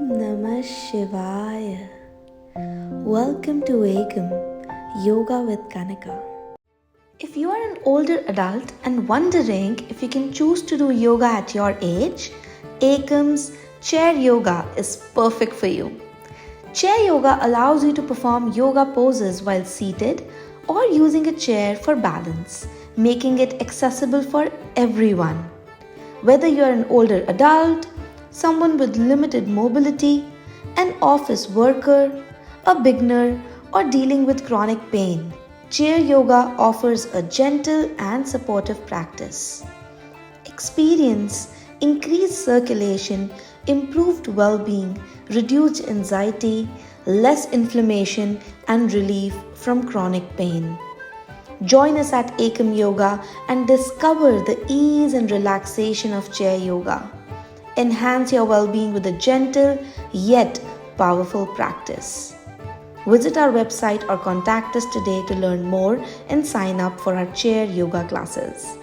Namah Shivaya. Welcome to Aikam, Yoga with Kanika. If you are an older adult and wondering if you can choose to do yoga at your age, Aikam's chair yoga is perfect for you. Chair yoga allows you to perform yoga poses while seated or using a chair for balance, making it accessible for everyone. Whether you are an older adult, someone with limited mobility, an office worker, a beginner, or dealing with chronic pain, chair yoga offers a gentle and supportive practice. Experience increased circulation, improved well-being, reduced anxiety, less inflammation, and relief from chronic pain. Join us at Aikam Yoga and discover the ease and relaxation of chair yoga. Enhance your well-being with a gentle yet powerful practice. Visit our website or contact us today to learn more and sign up for our chair yoga classes.